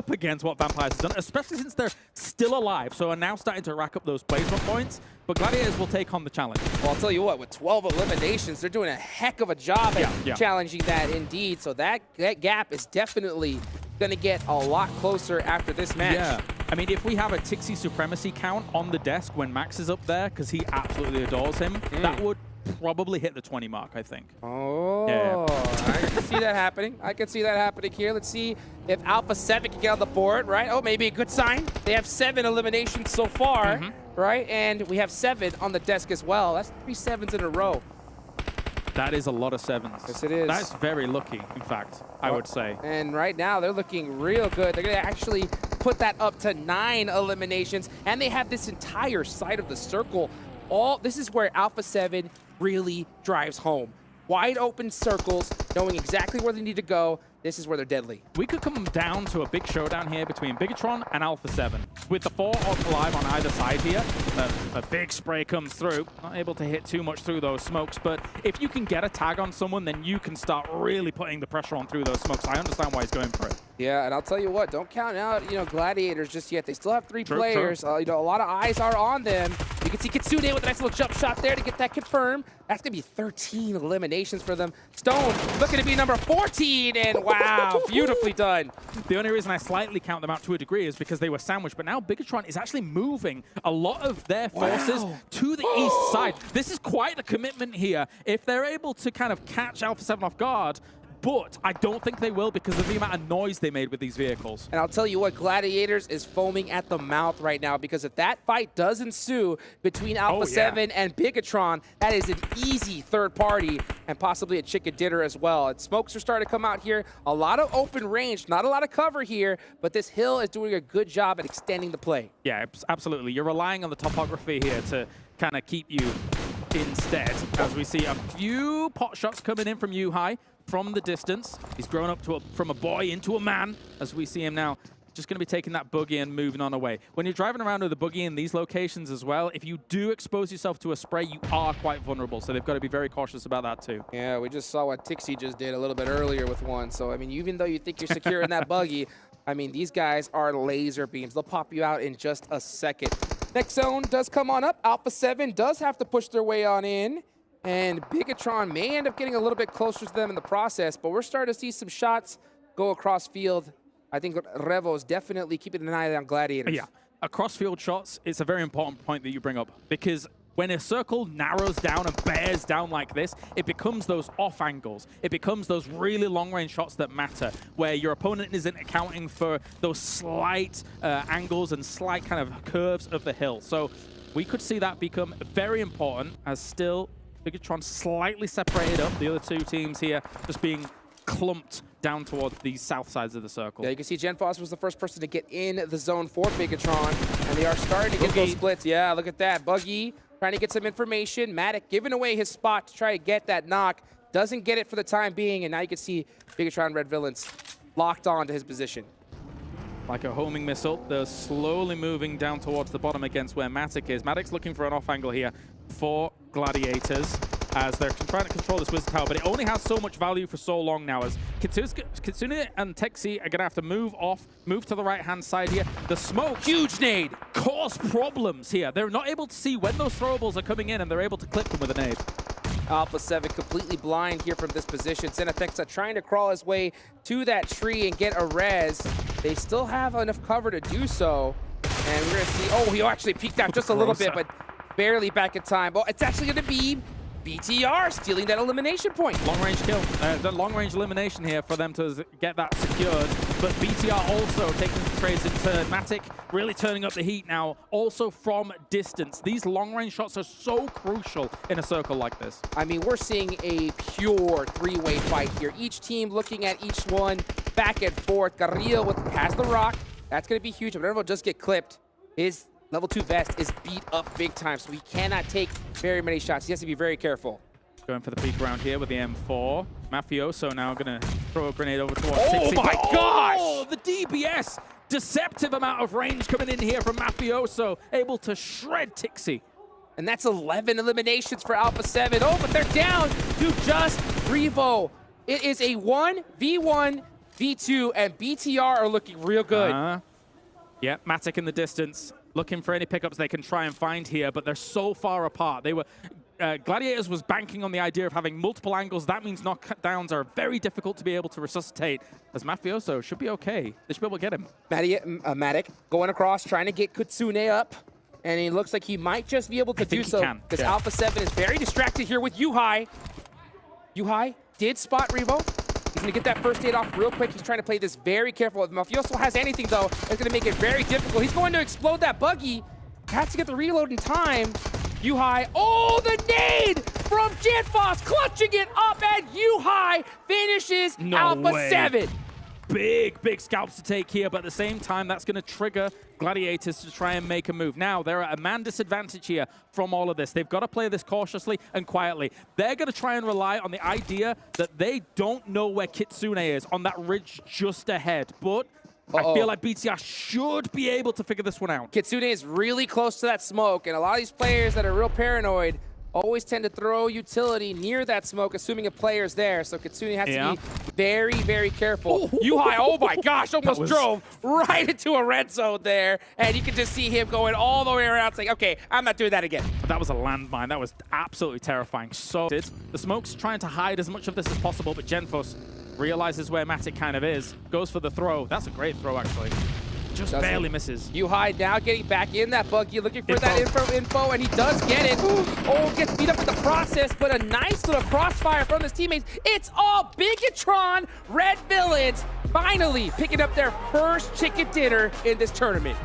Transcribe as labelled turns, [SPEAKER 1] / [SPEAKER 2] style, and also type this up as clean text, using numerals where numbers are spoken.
[SPEAKER 1] up against what Vampires has done, especially since they're still alive, so are now starting to rack up those placement points. But Gladiators will take on the challenge.
[SPEAKER 2] Well, I'll tell you what, with 12 eliminations, they're doing a heck of a job at challenging that indeed. So that gap is definitely going to get a lot closer after this match.
[SPEAKER 1] Yeah. I mean, if we have a Tixi supremacy count on the desk when Max is up there, because he absolutely adores him, that would probably hit the 20 mark, I think.
[SPEAKER 2] Oh,
[SPEAKER 1] yeah.
[SPEAKER 2] I can see that happening. I can see that happening here. Let's see if Alpha 7 can get on the board, right? Oh, maybe a good sign. They have 7 eliminations so far, right? And we have 7 on the desk as well. That's 3 7s in a row.
[SPEAKER 1] That is a lot of 7s.
[SPEAKER 2] Yes, it is.
[SPEAKER 1] That's very lucky, in fact, I would say.
[SPEAKER 2] And right now, they're looking real good. They're going to actually put that up to 9 eliminations. And they have this entire side of the circle. This is where Alpha 7 really drives home. Wide open circles, knowing exactly where they need to go. This is where they're deadly.
[SPEAKER 1] We could come down to a big showdown here between Bigatron and Alpha 7. With the 4 odds alive on either side here, a big spray comes through. Not able to hit too much through those smokes, but if you can get a tag on someone, then you can start really putting the pressure on through those smokes. I understand why he's going for it.
[SPEAKER 2] Yeah, and I'll tell you what, don't count out, Gladiators just yet. They still have 3 players. A lot of eyes are on them. You can see Kitsune with a nice little jump shot there to get that confirmed. That's going to be 13 eliminations for them. Stone looking to be number 14, and wow, beautifully done.
[SPEAKER 1] The only reason I slightly count them out to a degree is because they were sandwiched, but now Bigatron is actually moving a lot of their forces to the east side. This is quite the commitment here. If they're able to kind of catch Alpha 7 off guard, but I don't think they will because of the amount of noise they made with these vehicles.
[SPEAKER 2] And I'll tell you what, Gladiators is foaming at the mouth right now because if that fight does ensue between Alpha 7 and Bigatron, that is an easy third party and possibly a chicken dinner as well. And smokes are starting to come out here. A lot of open range, not a lot of cover here, but this hill is doing a good job at extending the play.
[SPEAKER 1] Yeah, absolutely. You're relying on the topography here to kind of keep you instead, as we see a few pot shots coming in from Yuhai. From the distance, he's grown up from a boy into a man, as we see him now. Just going to be taking that buggy and moving on away. When you're driving around with a buggy in these locations as well, if you do expose yourself to a spray, you are quite vulnerable. So they've got to be very cautious about that too.
[SPEAKER 2] Yeah, we just saw what Tixi just did a little bit earlier with one. So, I mean, even though you think you're secure in that buggy, I mean, these guys are laser beams. They'll pop you out in just a second. Next zone does come on up. Alpha 7 does have to push their way on in. And Bigatron may end up getting a little bit closer to them in the process, but we're starting to see some shots go across field. I think Revo is definitely keeping an eye on Gladiators.
[SPEAKER 1] Yeah, across field shots, it's a very important point that you bring up because when a circle narrows down and bears down like this, it becomes those off angles. It becomes those really long-range shots that matter, where your opponent isn't accounting for those slight angles and slight kind of curves of the hill. So we could see that become very important as still Bigatron slightly separated up. The other 2 teams here just being clumped down towards the south sides of the circle.
[SPEAKER 2] Yeah, you can see Genfos was the first person to get in the zone for Bigatron, and they are starting to get those splits. Yeah, look at that. Buggy trying to get some information. Matic giving away his spot to try to get that knock. Doesn't get it for the time being, and now you can see Bigatron Red Villains locked on to his position.
[SPEAKER 1] Like a homing missile, they're slowly moving down towards the bottom against where Matic is. Matic's looking for an off angle here for Gladiators as they're trying to control this Wizard Tower, but it only has so much value for so long now as Kitsune and Tixi are going to have to move to the right-hand side here. The smoke, huge nade, cause problems here. They're not able to see when those throwables are coming in, and they're able to clip them with a nade.
[SPEAKER 2] Alpha 7 completely blind here from this position. Senethexa trying to crawl his way to that tree and get a res. They still have enough cover to do so. And we're going to see, oh, he actually peeked out just a little bit, but barely back in time. Oh, it's actually going to be BTR stealing that elimination point.
[SPEAKER 1] Long-range kill. The long-range elimination here for them to get that secured. But BTR also taking the trades in turn. Matic really turning up the heat now, also from distance. These long-range shots are so crucial in a circle like this.
[SPEAKER 2] I mean, we're seeing a pure 3-way fight here. Each team looking at each one, back and forth. Carrillo has the rock. That's going to be huge. If Nervo does get clipped, his level 2 vest is beat up big time, so he cannot take very many shots. He has to be very careful.
[SPEAKER 1] Going for the peek around here with the M4. Mafioso now going to throw a grenade over towards
[SPEAKER 2] Oh
[SPEAKER 1] Tixi.
[SPEAKER 2] my gosh!
[SPEAKER 1] Oh, the DBS! Deceptive amount of range coming in here from Mafioso, able to shred Tixi.
[SPEAKER 2] And that's 11 eliminations for Alpha 7. Oh, but they're down to just Revo. It is a 1v1 V2 and BTR are looking real good.
[SPEAKER 1] Yeah, Matic in the distance, looking for any pickups they can try and find here, but they're so far apart. They were Gladiators was banking on the idea of having multiple angles. That means knockdowns are very difficult to be able to resuscitate, as Mafioso should be okay. They should be able to get him.
[SPEAKER 2] Matic going across, trying to get Kitsune up, and he looks like he might just be able to do so, because Alpha 7 is very distracted here with Yuhai. Yuhai did spot Revo. He's going to get that first aid off real quick. He's trying to play this very careful. If Mafioso has anything, though, it's going to make it very difficult. He's going to explode that buggy. Has to get the reload in time. Yuhai, oh, the nade from Jetfoss, clutching it up, and Yuhai finishes Alpha 7.
[SPEAKER 1] Big scalps to take here, but at the same time, that's going to trigger Gladiators to try and make a move. Now, they're at a man disadvantage here from all of this. They've got to play this cautiously and quietly. They're going to try and rely on the idea that they don't know where Kitsune is on that ridge just ahead, but I feel like BTR should be able to figure this one out.
[SPEAKER 2] Kitsune is really close to that smoke, and a lot of these players that are real paranoid always tend to throw utility near that smoke, assuming a player's there. So Kitsune has to be very careful. Yuhai, oh my gosh, almost drove right into a red zone there. And you can just see him going all the way around saying, okay, I'm not doing that again.
[SPEAKER 1] That was a landmine. That was absolutely terrifying. So the smoke's trying to hide as much of this as possible, but Jetfoss realizes where Matic kind of is, goes for the throw. That's a great throw, actually. Just barely misses.
[SPEAKER 2] Yuhai now getting back in that buggy, looking for that info, and he does get it. Oh, gets beat up in the process, but a nice little crossfire from his teammates. It's all Bigatron Red Villains finally picking up their first chicken dinner in this tournament.